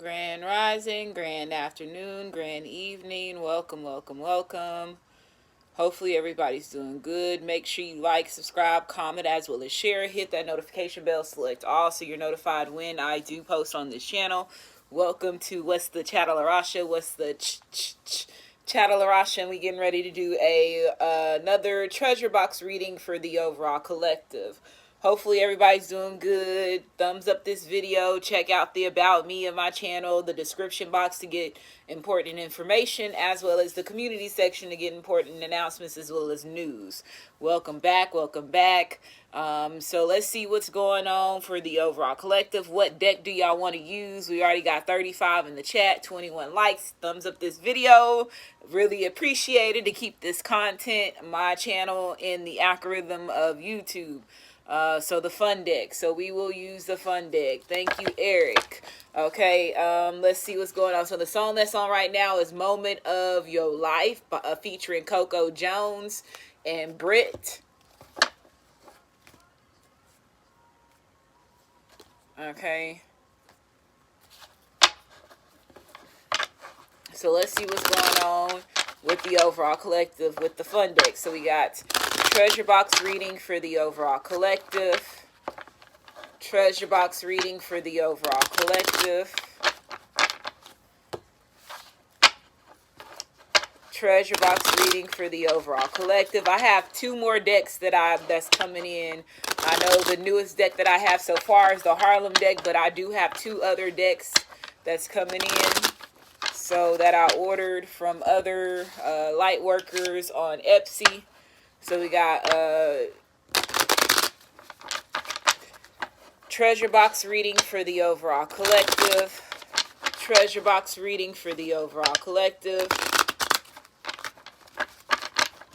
Grand rising, grand afternoon, grand evening. Welcome, welcome, welcome. Hopefully everybody's doing good. Make sure you like, subscribe, comment, as well as share. Hit that notification bell, select all so you're notified when I do post on this channel. Welcome to What's the Chattel Rasha? What's the Chattel Rasha? And we getting ready to do another treasure box reading for the overall collective. Hopefully everybody's doing good. Thumbs up this video. Check out the About Me of my channel, the description box to get important information, as well as the community section to get important announcements as well as news. Welcome back. Welcome back. So let's see what's going on for the overall collective. What deck do y'all want to use? We already got 35 in the chat, 21 likes. Thumbs up this video. Really appreciate it to keep this content, my channel, in the algorithm of YouTube. So the fun deck. So we will use the fun deck. Thank you, Eric. Okay, let's see what's going on. So the song that's on right now is Moment of Your Life, featuring Coco Jones and Britt. Okay. So let's see what's going on with the overall collective with the fun deck. So we got treasure box reading for the overall collective. Treasure box reading for the overall collective. Treasure box reading for the overall collective. I have two more decks that's coming in. I know the newest deck that I have so far is the Harlem deck, but I do have two other decks that's coming in. So that I ordered from other light workers on Etsy. So we got treasure box reading for the overall collective. Treasure box reading for the overall collective.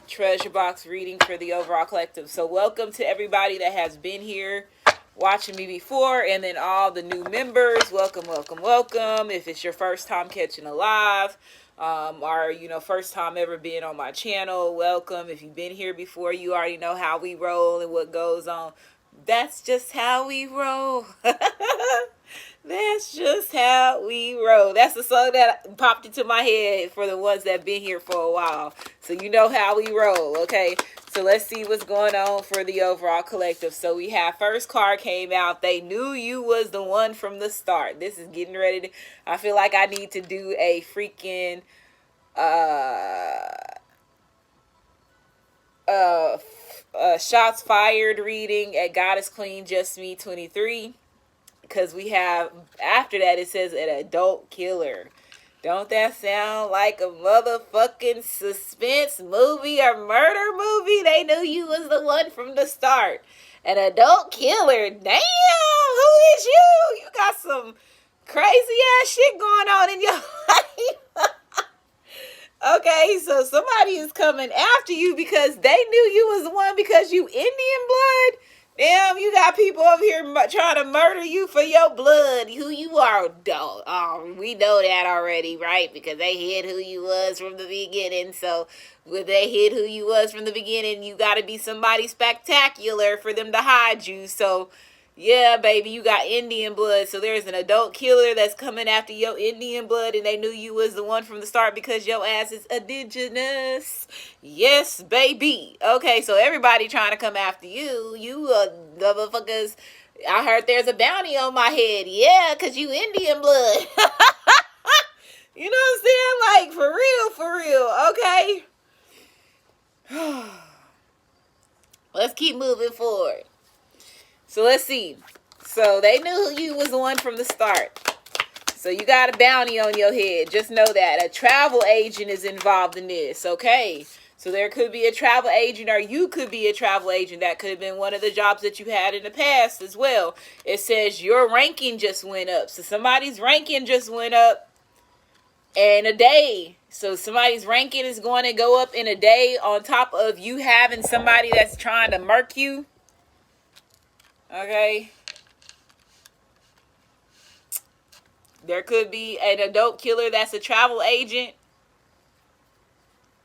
Treasure box reading for the overall collective. So welcome to everybody that has been here watching me before, and then all the new members. Welcome, welcome, welcome. If it's your first time catching a live, or first time ever being on my channel, welcome. If you've been here before, you already know how we roll and what goes on. That's just how we roll. That's just how we roll. That's the song that popped into my head for the ones that been here for a while. So you know how we roll, okay? So let's see what's going on for the overall collective. So we have first card came out. They knew you was the one from the start. This is getting ready to, I feel like I need to do a freaking shots fired reading at Goddess Queen Just Me 23. Because we have, after that, it says an adult killer. Don't that sound like a motherfucking suspense movie or murder movie? They knew you was the one from the start. An adult killer. Damn, who is you? You got some crazy ass shit going on in your life. Okay, so somebody is coming after you because they knew you was the one because you Indian blood. Damn, you got people over here trying to murder you for your blood. Who you are, dog. Oh, we know that already, right? Because they hid who you was from the beginning. So, when they hid who you was from the beginning, you got to be somebody spectacular for them to hide you. So, yeah, baby, you got Indian blood. So, there's an adult killer that's coming after your Indian blood, and they knew you was the one from the start because your ass is indigenous. Yes, baby. Okay, so everybody trying to come after you. You motherfuckers. I heard there's a bounty on my head. Yeah, because you Indian blood. You know what I'm saying? Like, for real, okay? Let's keep moving forward. So let's see. So they knew you was the one from the start. So you got a bounty on your head. Just know that. A travel agent is involved in this, okay? So there could be a travel agent, or you could be a travel agent. That could have been one of the jobs that you had in the past as well. It says your ranking just went up. So somebody's ranking just went up in a day. So somebody's ranking is going to go up in a day on top of you having somebody that's trying to murk you. Okay? There could be an adult killer that's a travel agent.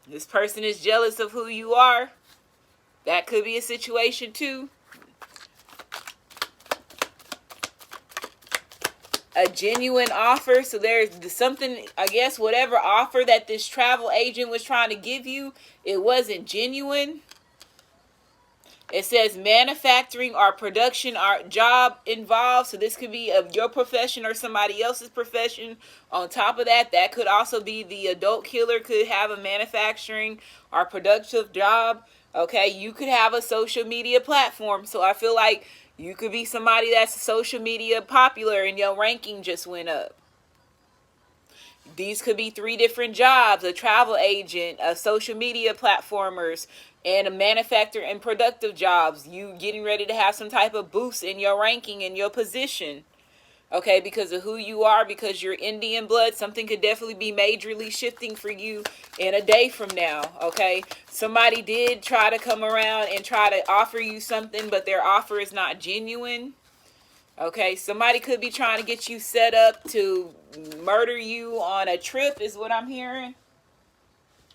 This person is jealous of who you are. That could be a situation too. a genuine offer. So there's something, I guess, whatever offer that this travel agent was trying to give you, it wasn't genuine. It says manufacturing or production or job involved. So this could be of your profession or somebody else's profession. On top of that, that could also be the adult killer could have a manufacturing or productive job. Okay, you could have a social media platform. So I feel like you could be somebody that's social media popular and your ranking just went up. These could be 3 different jobs: a travel agent, a social media platformers, and a manufacturer and productive jobs. You getting ready to have some type of boost in your ranking and your position. Okay, because of who you are, because you're Indian blood, something could definitely be majorly shifting for you in a day from now. Okay, somebody did try to come around and try to offer you something, but their offer is not genuine. Okay, somebody could be trying to get you set up to murder you on a trip, is what I'm hearing.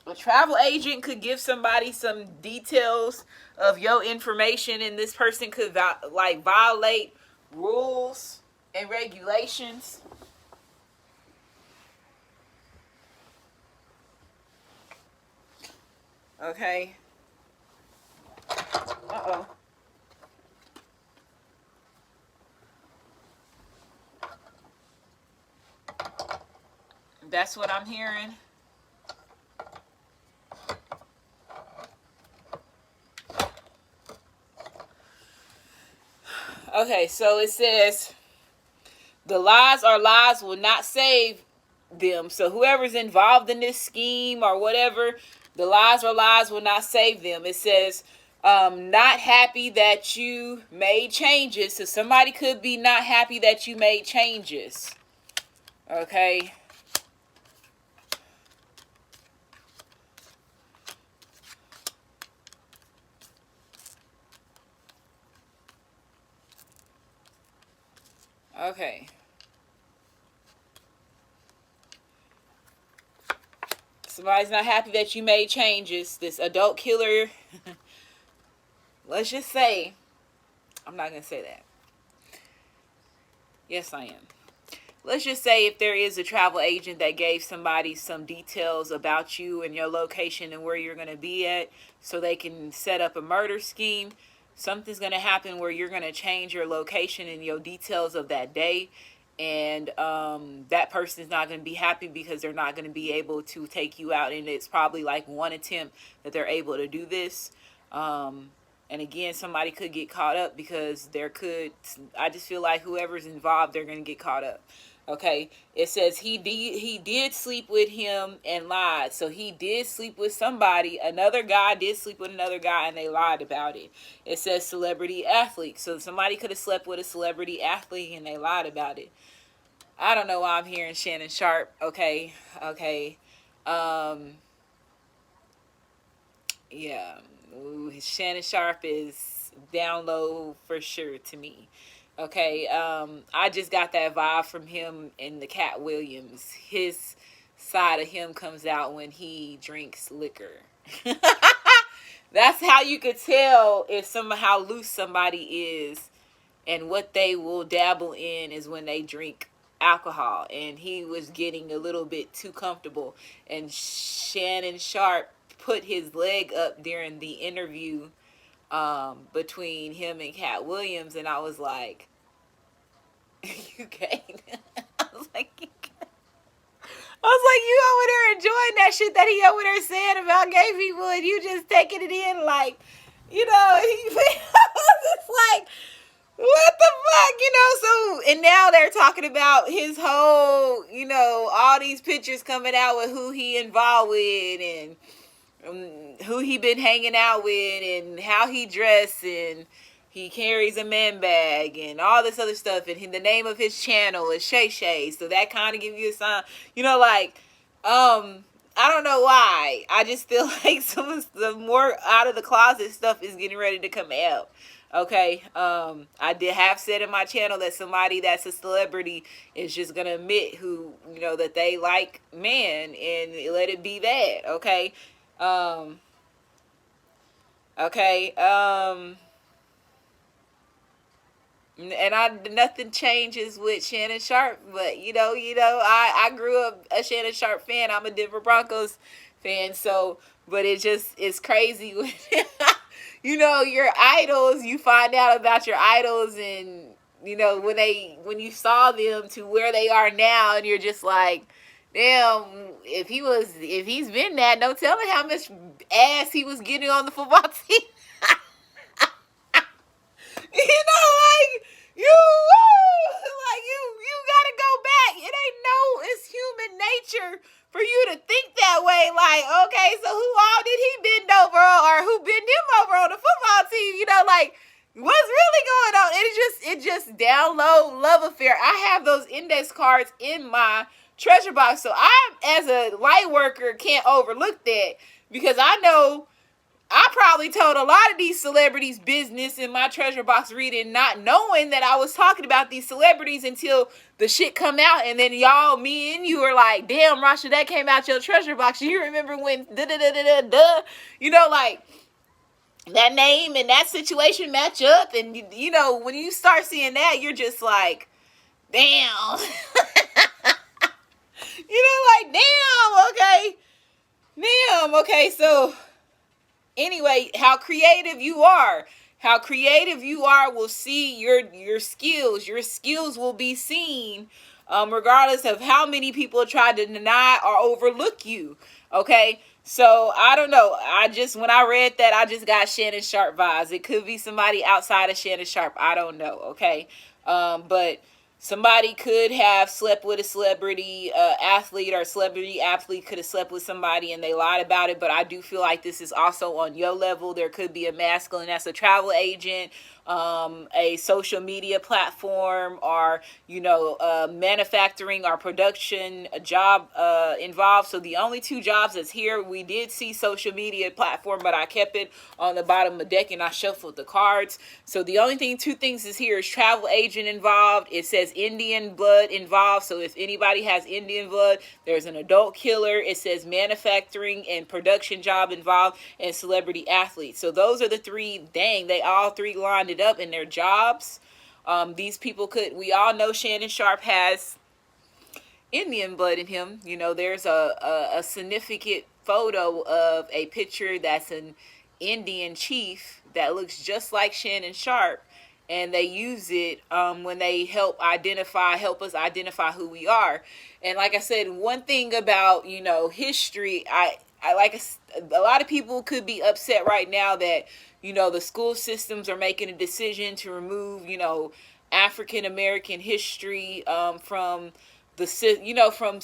A travel agent could give somebody some details of your information, and this person could violate rules and regulations. Okay. Uh-oh. That's what I'm hearing. Okay, so it says the lies or lies will not save them. So whoever's involved in this scheme or whatever, the lies or lies will not save them. It says not happy that you made changes. So somebody could be not happy that you made changes. Okay. Okay. Somebody's not happy that you made changes. This adult killer, let's just say, I'm not going to say that. Yes, I am. Let's just say if there is a travel agent that gave somebody some details about you and your location and where you're going to be at so they can set up a murder scheme, something's going to happen where you're going to change your location and your details of that day. And that person is not going to be happy because they're not going to be able to take you out. And it's probably like one attempt that they're able to do this. And again, somebody could get caught up because I just feel like whoever's involved, they're going to get caught up. Okay, it says he did sleep with him and lied. So he did sleep with somebody. Another guy did sleep with another guy and they lied about it. It says celebrity athlete. So somebody could have slept with a celebrity athlete and they lied about it. I don't know why I'm hearing Shannon Sharp. Okay. Yeah. Ooh, Shannon Sharp is down low for sure to me. Okay, I just got that vibe from him and the Cat Williams. His side of him comes out when he drinks liquor. That's how you could tell if somehow loose somebody is, and what they will dabble in is when they drink alcohol. And he was getting a little bit too comfortable. And Shannon Sharp put his leg up during the interview between him and Cat Williams, and I was like, you can't. I was like, you can't. I was like, you over there enjoying that shit that he over there saying about gay people, and you just taking it in like, he was just like, what the fuck, so, and now they're talking about his whole, all these pictures coming out with who he involved with, and who he been hanging out with, and how he dressed, and he carries a man bag and all this other stuff, and the name of his channel is Shay Shay. So that kind of gives you a sign, I don't know why. I just feel like some of the more out of the closet stuff is getting ready to come out. Okay, I did have said in my channel that somebody that's a celebrity is just gonna admit that they like men and let it be that. Okay. Okay. And nothing changes with Shannon Sharp, but I grew up a Shannon Sharp fan. I'm a Denver Broncos fan, so but it's crazy when your idols. You find out about your idols, and when you saw them to where they are now, and you're just like, damn, if he's been that, no telling how much ass he was getting on the football team. Like you gotta go back. It ain't it's human nature for you to think that way. Like, okay, so who all did he bend over or who bend him over on the football team? Like, what's really going on? It just down low love affair. I have those index cards in my treasure box, so I, as a light worker, can't overlook that because I know I probably told a lot of these celebrities business in my treasure box reading, not knowing that I was talking about these celebrities until the shit come out. And then y'all, me and you, are like, damn, Rasha, that came out your treasure box. You remember when da-da-da-da-da-da? Like, that name and that situation match up. And, when you start seeing that, you're just like, damn. Like, damn, okay. Damn, okay, so... Anyway, how creative you are will see your skills. Your skills will be seen, regardless of how many people try to deny or overlook you. Okay, so I don't know. When I read that, I just got Shannon Sharp vibes. It could be somebody outside of Shannon Sharp. I don't know. Okay, but somebody could have slept with a celebrity athlete, or a celebrity athlete could have slept with somebody and they lied about it. But I do feel like this is also on your level. There could be a masculine that's a travel agent, a social media platform, or manufacturing or production a job involved. So the only two jobs that's here, we did see social media platform, but I kept it on the bottom of the deck and I shuffled the cards. So the only two things is here is travel agent involved. It says Indian blood involved. So if anybody has Indian blood, there's an adult killer. It says manufacturing and production job involved, and celebrity athlete. So those are the three. Dang, they all three lined it up in their jobs. These people we all know Shannon Sharp has Indian blood in him. There's a significant photo of a picture that's an Indian chief that looks just like Shannon Sharp, and they use it when they help us identify who we are. And like I said, one thing about history, I like a lot of people could be upset right now that the school systems are making a decision to remove African American history from from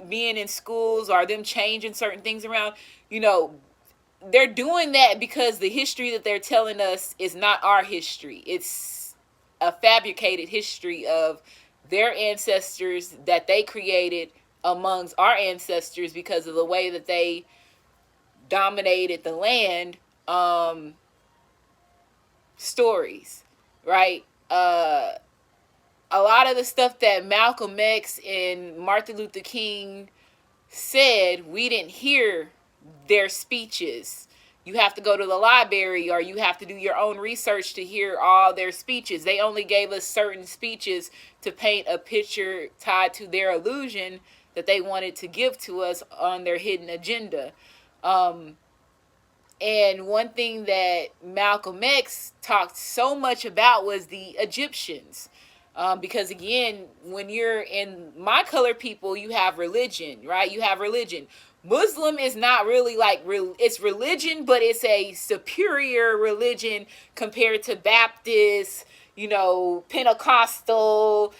being in schools, or them changing certain things around. They're doing that because the history that they're telling us is not our history. It's a fabricated history of their ancestors that they created amongst our ancestors because of the way that they dominated the land. Stories, right? A lot of the stuff that Malcolm X and Martin Luther King said, we didn't hear their speeches. You have to go to the library, or you have to do your own research to hear all their speeches. They only gave us certain speeches to paint a picture tied to their illusion that they wanted to give to us on their hidden agenda. And one thing that Malcolm X talked so much about was the Egyptians. Because again, when you're in my color people, you have religion, right? You have religion. Muslim is not really it's religion, but it's a superior religion compared to Baptist, Pentecostal,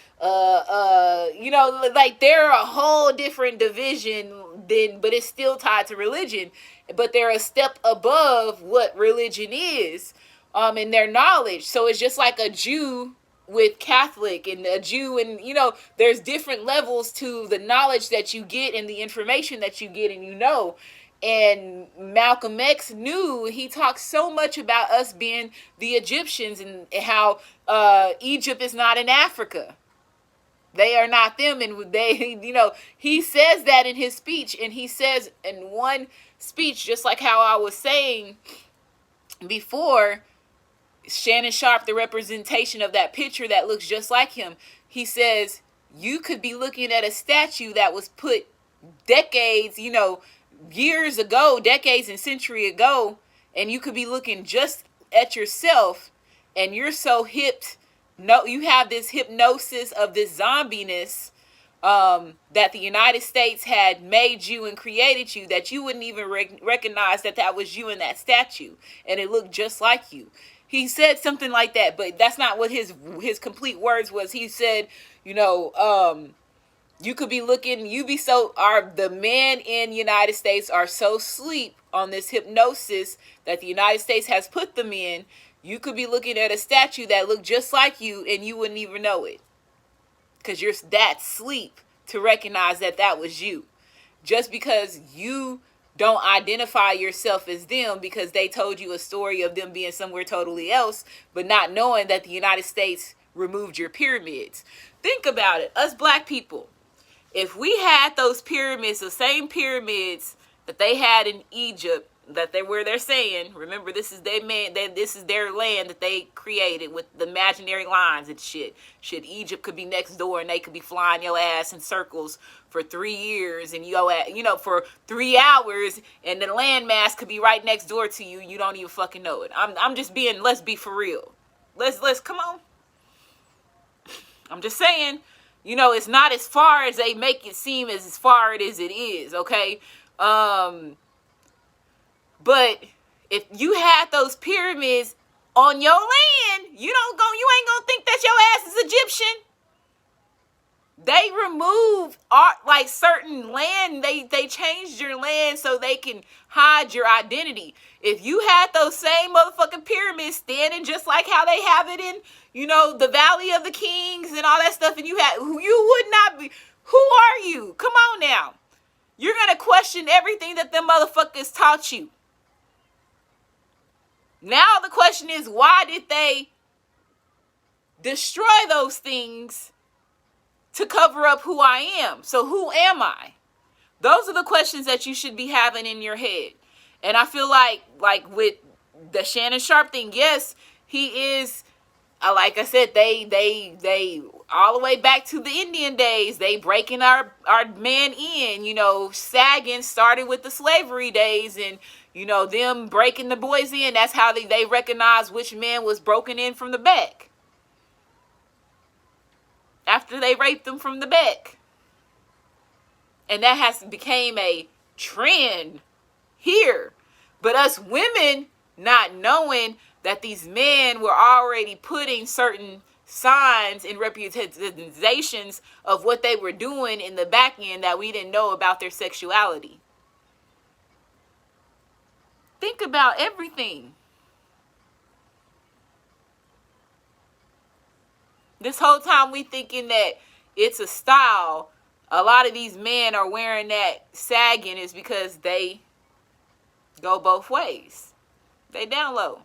they're a whole different division but it's still tied to religion, but they're a step above what religion is, in their knowledge. So it's just like a Jew with Catholic, and a Jew, and there's different levels to the knowledge that you get and the information that you get, and Malcolm X knew. He talked so much about us being the Egyptians, and how Egypt is not in Africa. They are not them, and he says that in his speech, and he says in one speech, just like how I was saying before, Shannon Sharpe, the representation of that picture that looks just like him, he says, you could be looking at a statue that was put decades, years ago, decades and century ago, and you could be looking just at yourself, and you're so hipped. No, you have this hypnosis of this zombiness, that the United States had made you and created you, that you wouldn't even recognize that that was you in that statue, and it looked just like you. He said something like that, but that's not what his complete words was. He said, you could be looking, the men in the United States are so asleep on this hypnosis that the United States has put them in. You could be looking at a statue that looked just like you, and you wouldn't even know it, because you're that sleep to recognize that that was you. Just because you don't identify yourself as them because they told you a story of them being somewhere totally else, but not knowing that the United States removed your pyramids. Think about it. Us black people, if we had those pyramids, the same pyramids that they had in Egypt, where they're saying, remember, this is their land that they created with the imaginary lines and shit. Egypt could be next door and they could be flying your ass in circles for 3 years and for 3 hours, and the landmass could be right next door to you. You don't even fucking know it. I'm just being, let's be for real. Let's come on. I'm just saying, it's not as far as they make it seem, as far as it is, okay? But if you had those pyramids on your land, you ain't gonna think that your ass is Egyptian. They removed certain land. They changed your land so they can hide your identity. If you had those same motherfucking pyramids standing just like how they have it in, the Valley of the Kings and all that stuff, and you would not be. Who are you? Come on now. You're gonna question everything that them motherfuckers taught you. Now the question is, why did they destroy those things to cover up who I am? So who am I? Those are the questions that you should be having in your head. And I feel like with the Shannon Sharpe thing, yes, he is, like I said, they all the way back to the Indian days, they breaking our man in, sagging started with the slavery days, and them breaking the boys in. That's how they recognize which man was broken in from the back. After they raped them from the back. And that has became a trend here. But us women not knowing that these men were already putting certain signs and representations of what they were doing in the back end that we didn't know about their sexuality. Think about everything. This whole time we thinking that it's a style. A lot of these men are wearing that sagging is because they go both ways. They down low.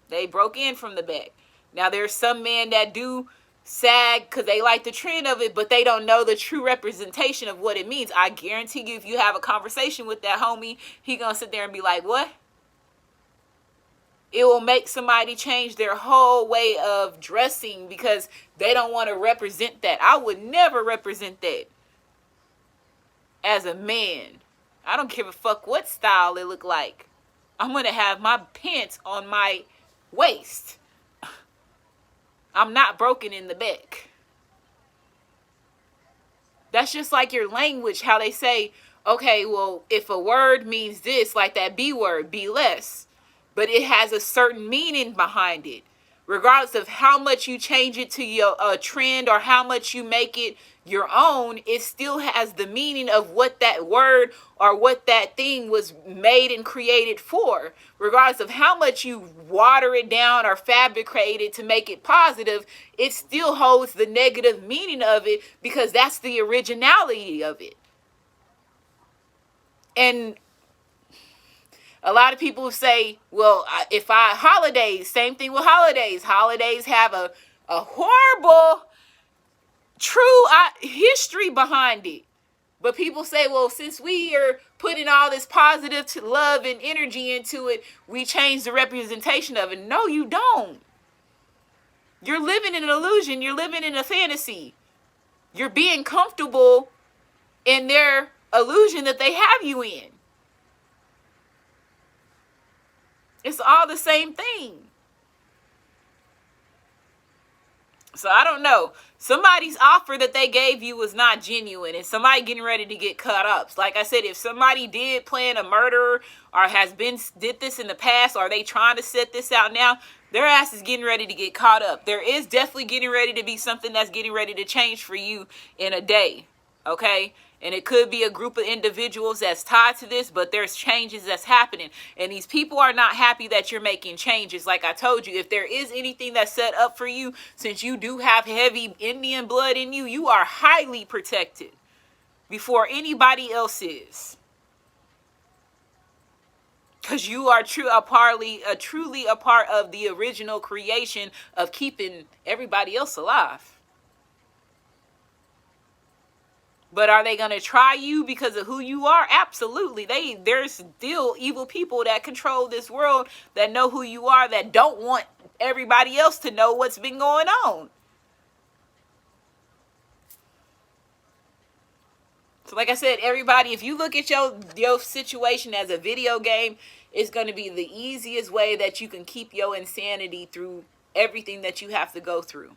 They broke in from the back. Now there's some men that do sag because they like the trend of it, but they don't know the true representation of what it means. I guarantee you, if you have a conversation with that homie, he gonna sit there and be like, what? It will make somebody change their whole way of dressing because they don't want to represent that. I would never represent that as a man. I don't give a fuck what style it look like. I'm going to have my pants on my waist. I'm not broken in the back. That's just like your language, how they say, okay, well, if a word means this, like that B word, be less, but it has a certain meaning behind it. Regardless of how much you change it to your trend or how much you make it your own, it still has the meaning of what that word or what that thing was made and created for. Regardless of how much you water it down or fabricate it to make it positive, it still holds the negative meaning of it because that's the originality of it. And a lot of people say, well, holidays, same thing with holidays. Holidays have a horrible, true history behind it. But people say, well, since we are putting all this positive love and energy into it, we change the representation of it. No, you don't. You're living in an illusion. You're living in a fantasy. You're being comfortable in their illusion that they have you in. It's all the same thing. So I don't know. Somebody's offer that they gave you was not genuine, and somebody getting ready to get cut up. Like I said, if somebody did plan a murder or did this in the past, or they trying to set this out now, their ass is getting ready to get caught up. There is definitely getting ready to be something that's getting ready to change for you in a day. Okay? And it could be a group of individuals that's tied to this, but there's changes that's happening. And these people are not happy that you're making changes. Like I told you, if there is anything that's set up for you, since you do have heavy Indian blood in you, you are highly protected before anybody else is. Because you are truly a part of the original creation of keeping everybody else alive. But are they going to try you because of who you are? Absolutely. There's still evil people that control this world, that know who you are, that don't want everybody else to know what's been going on. So like I said, everybody, if you look at your situation as a video game, it's going to be the easiest way that you can keep your insanity through everything that you have to go through.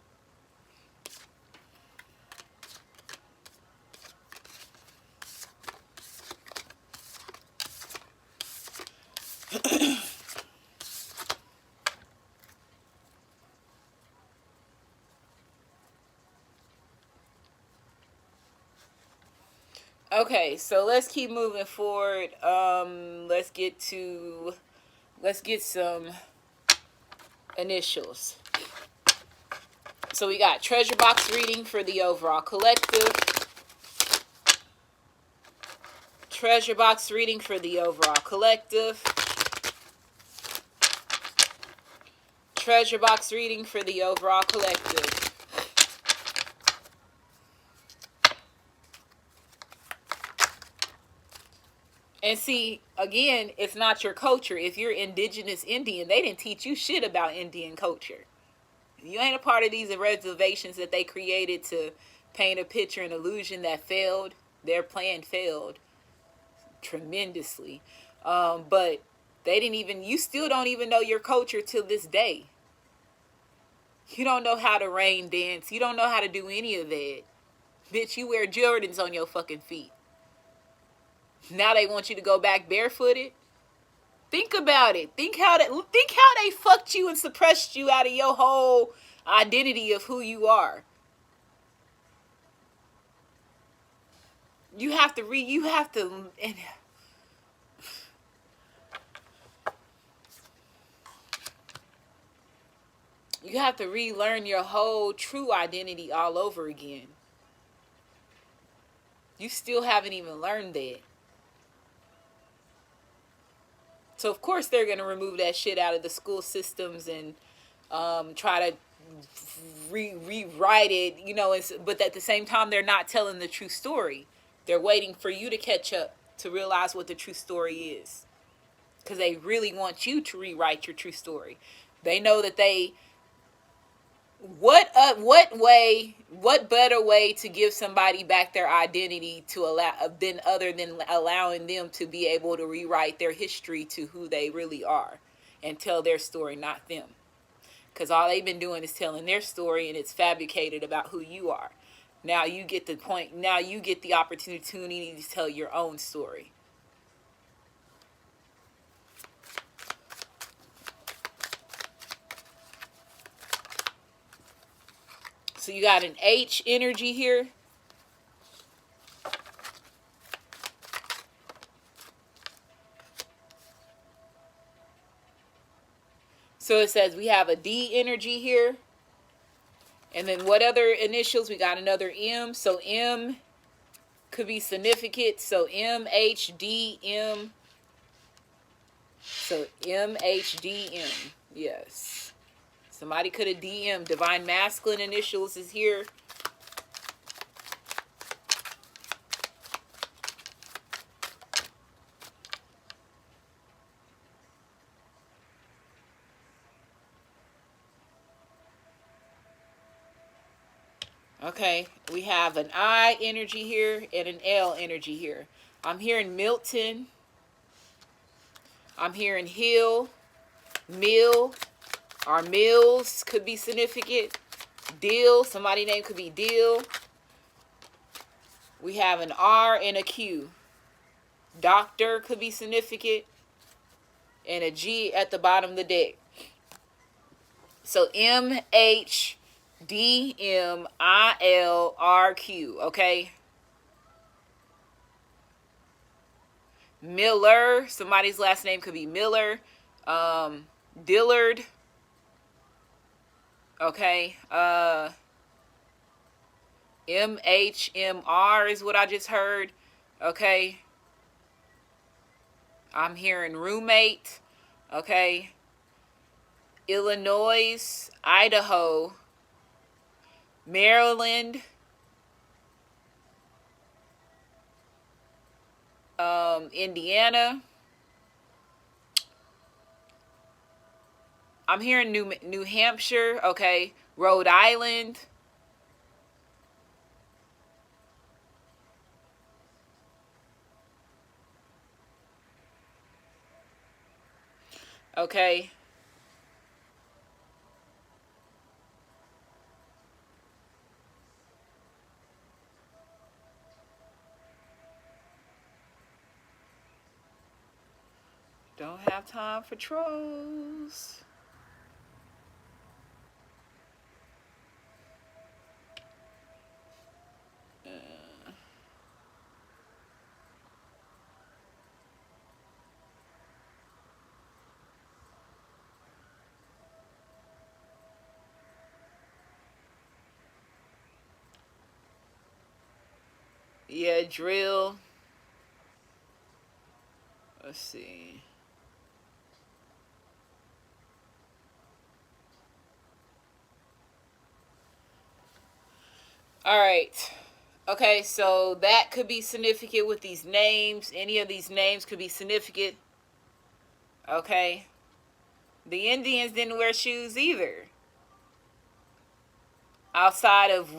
Okay, so let's keep moving forward. Let's get some initials. So we got treasure box reading for the overall collective. Treasure box reading for the overall collective. Treasure box reading for the overall collective. And see, again, it's not your culture. If you're indigenous Indian, they didn't teach you shit about Indian culture. You ain't a part of these reservations that they created to paint a picture, an illusion that failed. Their plan failed tremendously. But you still don't even know your culture till this day. You don't know how to rain dance. You don't know how to do any of that. Bitch, you wear Jordans on your fucking feet. Now they want you to go back barefooted. Think about it. Think how they fucked you and suppressed you out of your whole identity of who you are. You have to relearn your whole true identity all over again. You still haven't even learned that. So of course they're going to remove that shit out of the school systems and try to rewrite it, but at the same time they're not telling the true story. They're waiting for you to catch up to realize what the true story is. Because they really want you to rewrite your true story. They know that what better way to give somebody back their identity other than allowing them to be able to rewrite their history to who they really are and tell their story, not them. Because all they've been doing is telling their story, and it's fabricated about who you are. Now you get the point. Now you get the opportunity to tell your own story. So you got an H energy here. So it says we have a D energy here. And then what other initials? We got another M. So M could be significant. So M, H, D, M. So M, H, D, M. Yes. Somebody could have DM. Divine Masculine initials is here. Okay, we have an I energy here and an L energy here. I'm hearing Milton. I'm hearing Hill, Mill, or Mills could be significant. Deal, somebody's name could be Deal. We have an R and a Q. Doctor could be significant. And a G at the bottom of the deck. So MHDMILRQ, okay? Miller, somebody's last name could be Miller. Dillard, okay? MHMR is what I just heard, okay? I'm hearing roommate, okay? Illinois, Idaho, Maryland, Indiana. I'm hearing New Hampshire, okay? Rhode Island. Okay. Don't have time for trolls. Yeah, drill. Let's see. All right. Okay, so that could be significant with these names. Any of these names could be significant. Okay. The Indians didn't wear shoes either. Outside of,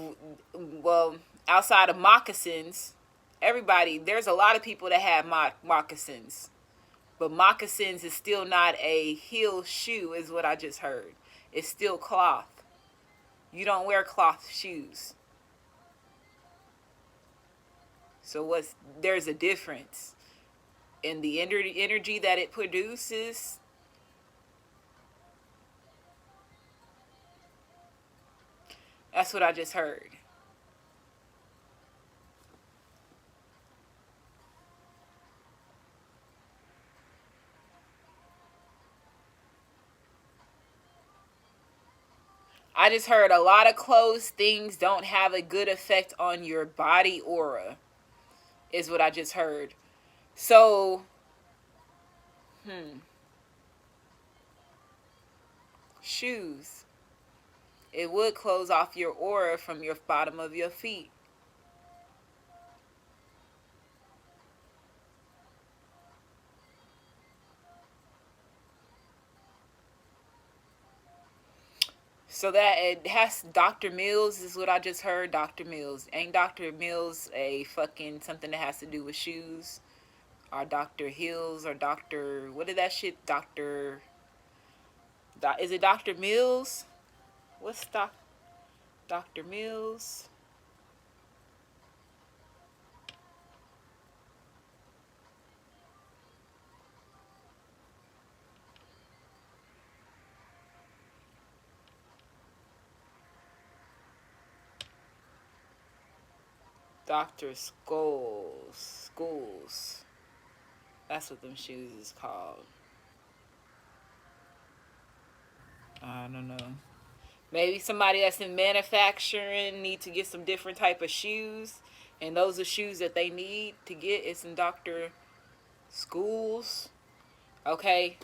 well, outside of moccasins, everybody, there's a lot of people that have moccasins. But moccasins is still not a heel shoe, is what I just heard. It's still cloth. You don't wear cloth shoes. So there's a difference in the energy that it produces. That's what I just heard. I just heard a lot of closed things don't have a good effect on your body aura, is what I just heard. So, shoes. It would close off your aura from your bottom of your feet. So that it has Dr. Mills is what I just heard. Dr. Mills. Ain't Dr. Mills a fucking something that has to do with shoes? Or Dr. Hills or Dr. What is that shit? Is it Dr. Mills? What's Dr. Mills? Dr. Schools. That's what them shoes is called. I don't know. Maybe somebody that's in manufacturing need to get some different type of shoes. And those are shoes that they need to get. It's in Dr. Schools. Okay.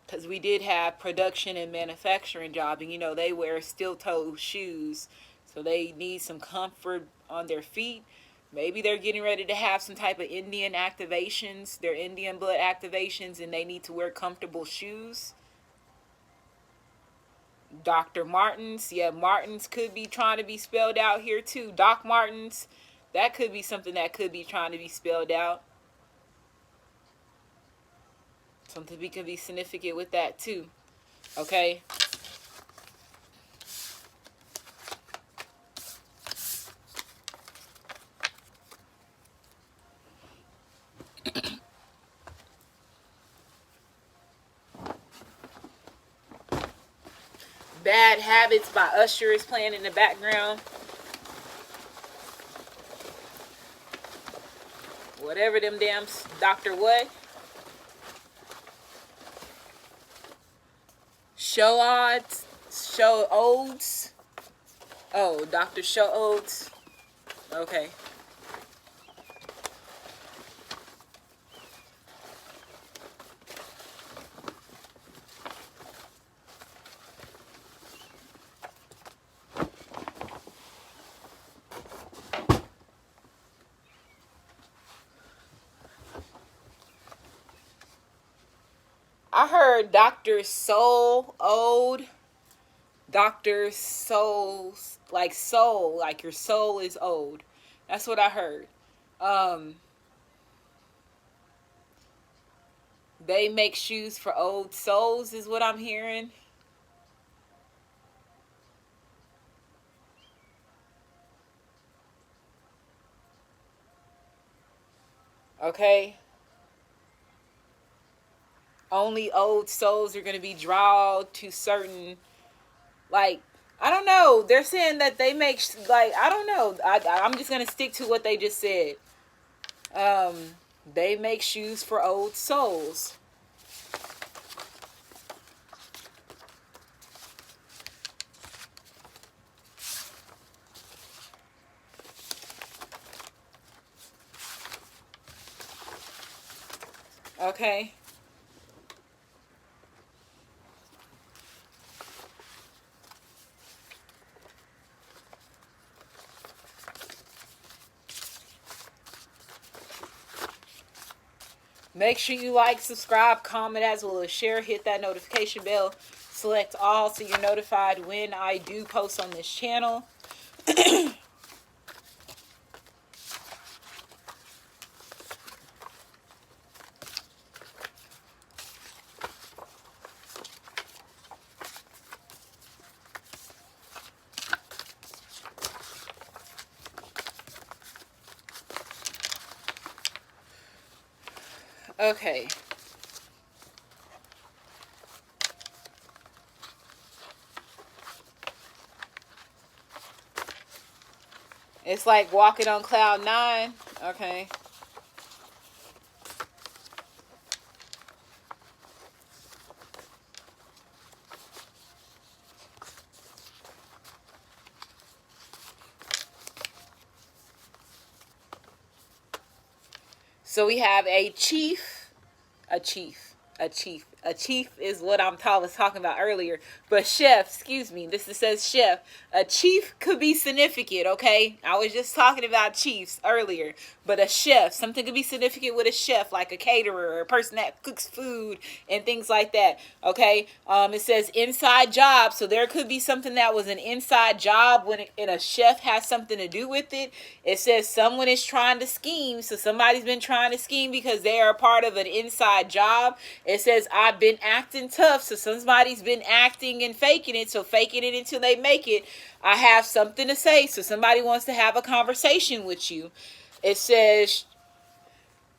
Because we did have production and manufacturing job. And, they wear steel-toe shoes. So they need some comfort on their feet. Maybe they're getting ready to have some type of Indian activations. Their Indian blood activations. And they need to wear comfortable shoes. Dr. Martens. Yeah, Martens could be trying to be spelled out here too. Doc Martens. That could be something that could be trying to be spelled out. Something we can be significant with that too. Okay. Bad Habits by Usher is playing in the background. Whatever them damn Dr. What? Show odds. Show odes. Oh, Dr. Show odes. Okay. I heard Dr. Soul Ode. Dr. Soul's like soul, like your soul is old. That's what I heard. Um they make shoes for old souls is what I'm hearing. Okay? Only old souls are going to be drawn to certain, like, I don't know. They're saying that they make, like, I don't know. I'm just going to stick to what they just said. Um, they make shoes for old souls. Okay? Make sure you like, subscribe, comment, as well as share. Hit that notification bell. Select all so you're notified when I do post on this channel. Okay. It's like walking on cloud 9. Okay. So we have a chief, a chief, a chief. A chief is what was talking about earlier. But chef, excuse me, this says chef. A chief could be significant, okay? I was just talking about chiefs earlier. But a chef, something could be significant with a chef, like a caterer or a person that cooks food and things like that, okay? It says inside job, so there could be something that was an inside job and a chef has something to do with it. It says someone is trying to scheme, so somebody's been trying to scheme because they are a part of an inside job. It says I've been acting tough, so somebody's been acting and faking it, so faking it until they make it. I have something to say, so somebody wants to have a conversation with you. It says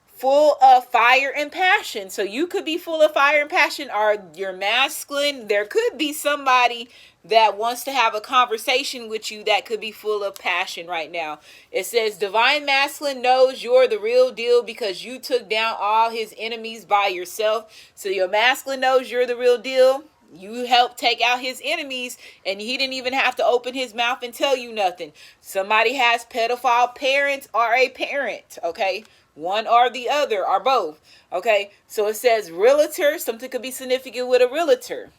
full of fire and passion. So you could be full of fire and passion, or you're masculine. There could be somebody that wants to have a conversation with you that could be full of passion right now. It says divine masculine knows you're the real deal because you took down all his enemies by yourself. So your masculine knows you're the real deal. You helped take out his enemies and he didn't even have to open his mouth and tell you nothing. Somebody has pedophile parents or a parent, okay? One or the other or both, okay? So it says realtor. Something could be significant with a realtor.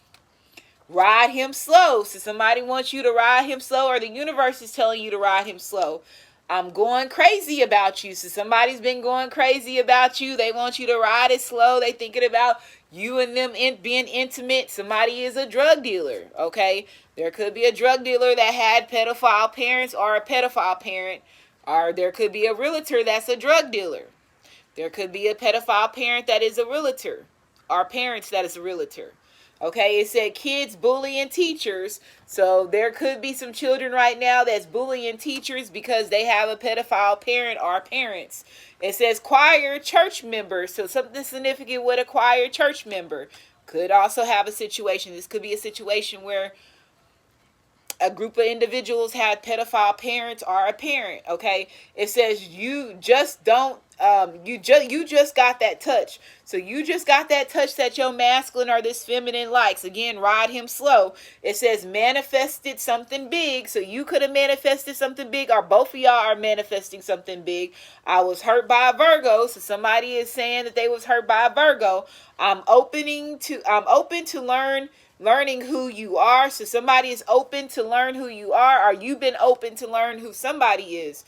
Ride him slow. So somebody wants you to ride him slow, or the universe is telling you to ride him slow. I'm going crazy about you. So somebody's been going crazy about you. They want you to ride it slow. They thinking about you and them being intimate. Somebody is a drug dealer, okay? There could be a drug dealer that had pedophile parents, or a pedophile parent, or there could be a realtor that's a drug dealer. There could be a pedophile parent that is a realtor, or parents that is a realtor. Okay, it said kids bullying teachers. So there could be some children right now that's bullying teachers because they have a pedophile parent or parents. It says choir church members. So something significant with a choir church member. Could also have a situation. This could be a situation where a group of individuals had pedophile parents or a parent. Okay, it says you just don't you just got that touch. So you just got that touch that your masculine or this feminine likes. Again, ride him slow. It says manifested something big. So you could have manifested something big, or both of y'all are manifesting something big. I was hurt by a Virgo. So somebody is saying that they was hurt by a Virgo. I'm open to learning who you are. So somebody is open to learn who you are, or you've been open to learn who somebody is.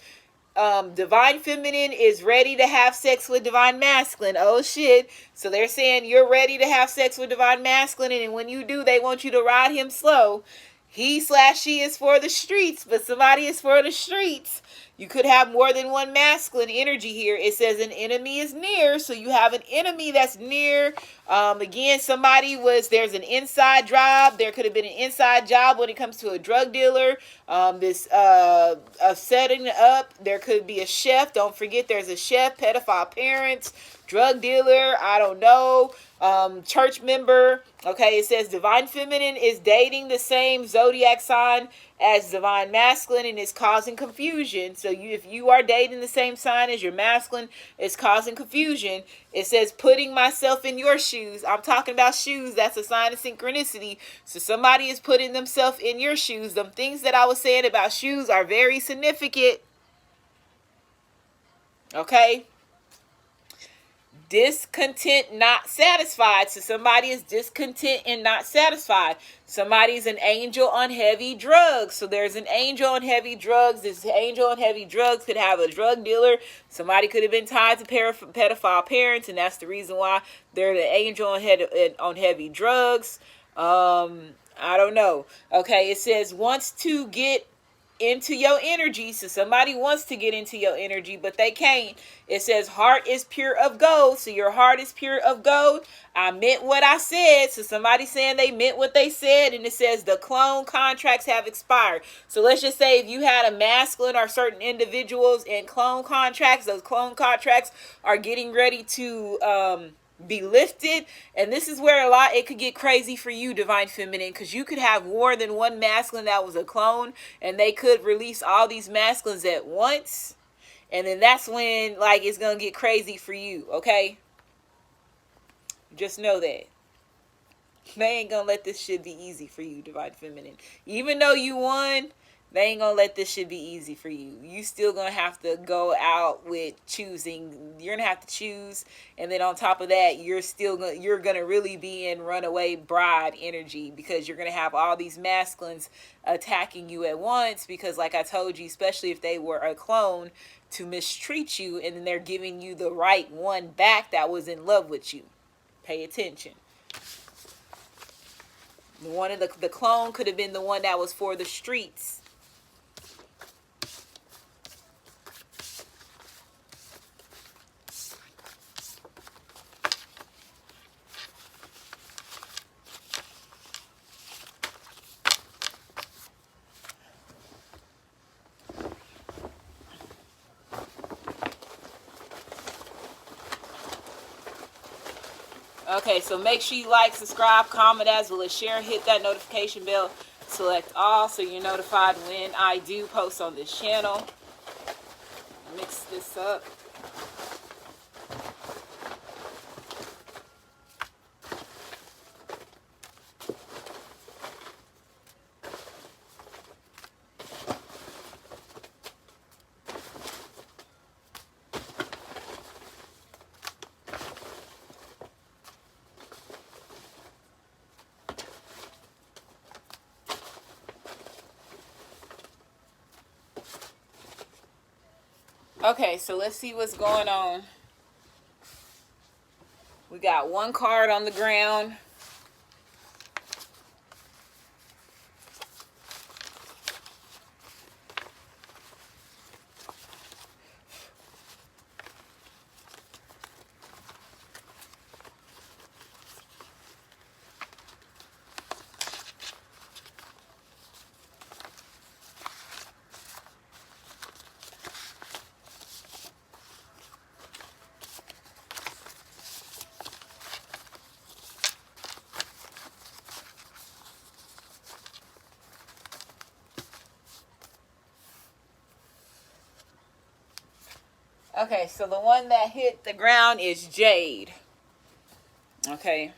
Divine feminine is ready to have sex with divine masculine. Oh shit. So they're saying you're ready to have sex with divine masculine, and when you do, they want you to ride him slow. He/she is for the streets, but somebody is for the streets. You could have more than one masculine energy here. It says an enemy is near. So you have an enemy that's near. Again, there's an inside job. There could have been an inside job when it comes to a drug dealer. Setting up. There could be a chef. Don't forget there's a chef, pedophile parents, drug dealer. I don't know. Church member. Okay, it says divine feminine is dating the same zodiac sign as divine masculine and is causing confusion. So if you are dating the same sign as your masculine, it's causing confusion. It says putting myself in your shoes. I'm talking about shoes. That's a sign of synchronicity. So somebody is putting themselves in your shoes. Them things that I was saying about shoes are very significant. Okay. Discontent, not satisfied. So somebody is discontent and not satisfied. Somebody's an angel on heavy drugs. So there's an angel on heavy drugs. This angel on heavy drugs could have a drug dealer. Somebody could have been tied to pedophile parents, and that's the reason why they're the angel on heavy drugs. I don't know. Okay, it says wants to get into your energy. So somebody wants to get into your energy, but they can't. It says heart is pure of gold. So your heart is pure of gold. I meant what I said. So somebody saying they meant what they said. And it says the clone contracts have expired. So let's just say if you had a masculine or certain individuals in clone contracts, those clone contracts are getting ready to be lifted. And this is where it could get crazy for you, divine feminine, because you could have more than one masculine that was a clone, and they could release all these masculines at once, and then that's when it's gonna get crazy for you. Okay, just know that they ain't gonna let this shit be easy for you, divine feminine. Even though you won, they ain't gonna let this shit be easy for you. You still gonna have to go out with choosing. You're gonna have to choose, and then on top of that, you're gonna really be in runaway bride energy, because you're gonna have all these masculines attacking you at once. Because like I told you, especially if they were a clone, to mistreat you, and then they're giving you the right one back that was in love with you. Pay attention. One of the clone could have been the one that was for the streets. Okay, so make sure you like, subscribe, comment as well as share, hit that notification bell, select all so you're notified when I do post on this channel. Mix this up. Okay, so let's see what's going on. We got one card on the ground. Okay, so the one that hit the ground is Jade. Okay.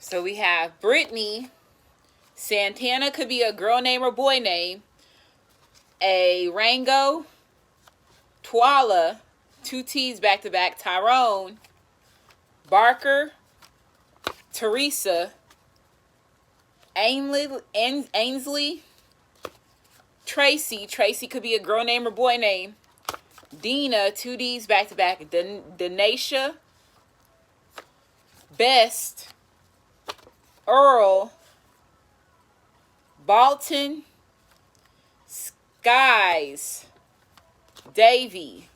So we have Brittany. Santana could be a girl name or boy name. A Rango. Twala. 2 T's back to back. Tyrone. Barker. Teresa. Ainsley. Tracy. Tracy could be a girl name or boy name. Dina. 2 D's back to back. Denasia. Best. Earl. Balton. Skies. Davy.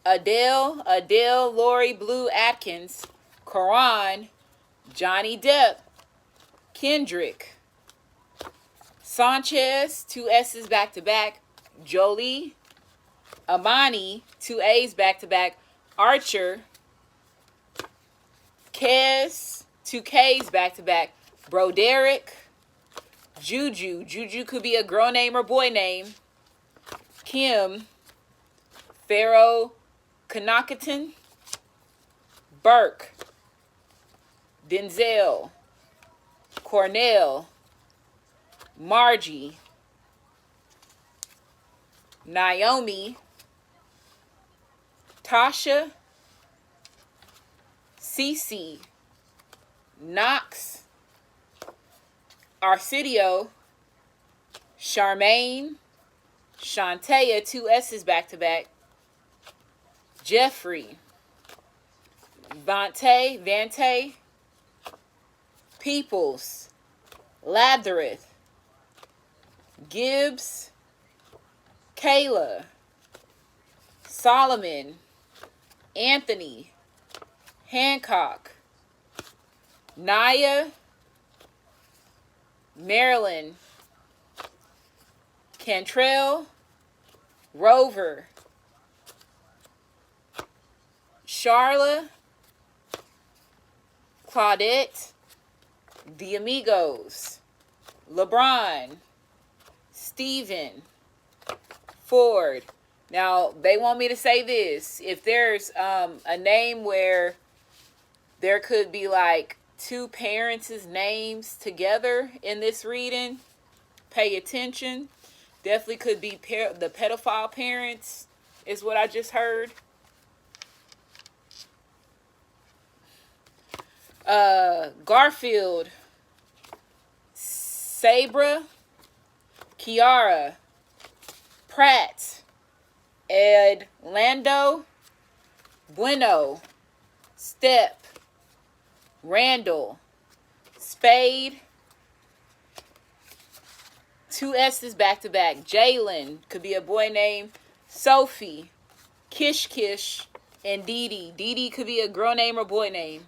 Adele, Lori Blue Atkins. Karan. Johnny Depp. Kendrick. Sanchez, 2 S's back to back. Jolie. Amani, 2 A's back to back. Archer. Kez, 2 K's back to back. Broderick. Juju. Juju could be a girl name or boy name. Kim. Pharaoh Kanakaton. Burke. Denzel. Cornell. Margie. Naomi. Tasha. Cece. Knox. Arcidio. Charmaine. Shantea, 2 S's back to back. Jeffrey. Vante. Peoples. Latherith. Gibbs. Kayla. Solomon. Anthony. Hancock. Naya. Marilyn. Cantrell. Rover. Charla. Claudette. The Amigos. LeBron. Steven. Ford. Now, they want me to say this. If there's a name where there could be like 2 parents' names together in this reading, pay attention. Definitely could be the pedophile parents, is what I just heard. Garfield. Sabra. Kiara. Pratt. Ed Lando. Bueno. Step. Randall. Spade. 2 S's back to back. Jalen. Could be a boy name. Sophie. Kish. And Dee Dee. Dee Dee could be a girl name or boy name.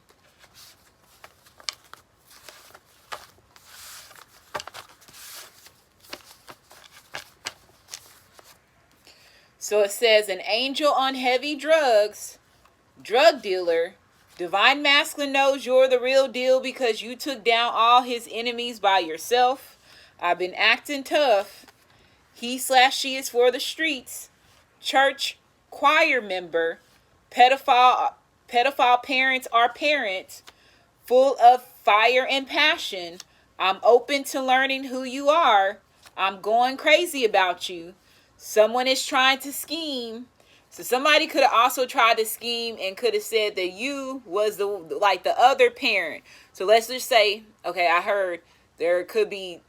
So it says, an angel on heavy drugs, drug dealer, divine masculine knows you're the real deal because you took down all his enemies by yourself. I've been acting tough. He/she is for the streets. Church choir member. Pedophile parents are parents. Full of fire and passion. I'm open to learning who you are. I'm going crazy about you. Someone is trying to scheme. So somebody could have also tried to scheme and could have said that you was the other parent. So let's just say, okay, I heard there could be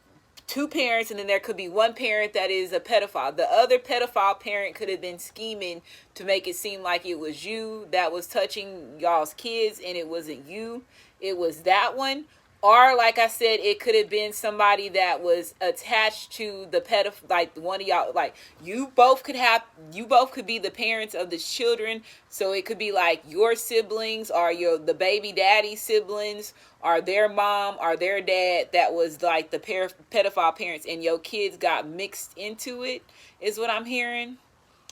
two parents and then there could be one parent that is a pedophile. The other pedophile parent could have been scheming to make it seem like it was you that was touching y'all's kids and it wasn't you. It was that one. Or like I said, it could have been somebody that was attached to the pedophile, like one of y'all. Like you both could be the parents of the children. So it could be like your siblings or the baby daddy siblings or their mom or their dad that was like the pedophile parents, and your kids got mixed into it. Is what I'm hearing.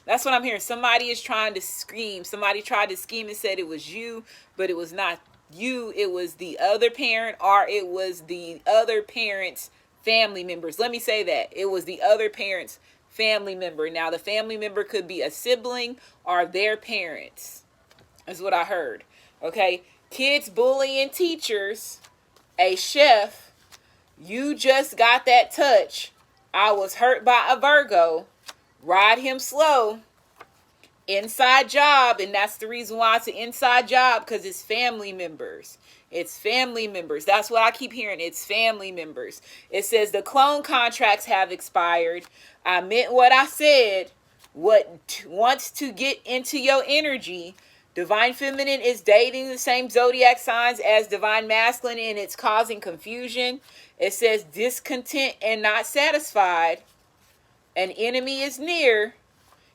That's what I'm hearing. Somebody is trying to scream. Somebody tried to scheme and said it was you, but it was not you. It was the other parent, or it was the other parent's family members. Let me say that. It was the other parent's family member. Now, the family member could be a sibling or their parents, is what I heard. Okay? Kids bullying teachers, a chef, you just got that touch. I was hurt by a Virgo. Ride him slow. Inside job, and that's the reason why it's an inside job, because it's family members. It's family members. That's what I keep hearing. It's family members. It says the clone contracts have expired. I meant what I said. What wants to get into your energy. Divine Feminine is dating the same zodiac signs as Divine Masculine, and it's causing confusion. It says discontent and not satisfied. An enemy is near.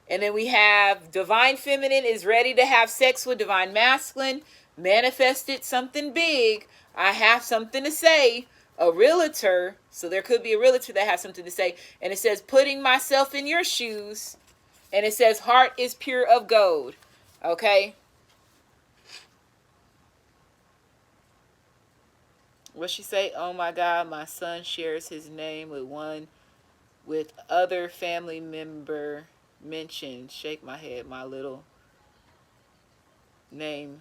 And then we have Divine Feminine is ready to have sex with Divine Masculine. Manifested something big. I have something to say. A realtor. So there could be a realtor that has something to say. And it says, putting myself in your shoes. And it says, heart is pure of gold. Okay. What she say? Oh my God, my son shares his name with other family member mentioned. Shake my head, my little name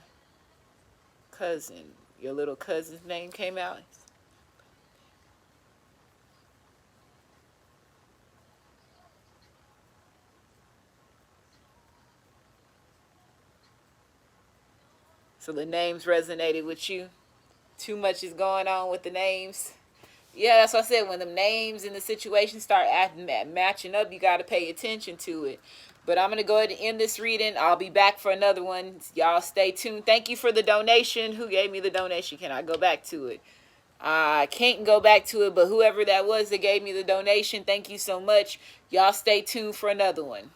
cousin. Your little cousin's name came out. So the names resonated with you. Too much is going on with the names. Yeah, that's what I said. When the names and the situation start matching up, you got to pay attention to it. But I'm going to go ahead and end this reading. I'll be back for another one. Y'all stay tuned. Thank you for the donation. Who gave me the donation? Can I go back to it? I can't go back to it, but whoever that was that gave me the donation, thank you so much. Y'all stay tuned for another one.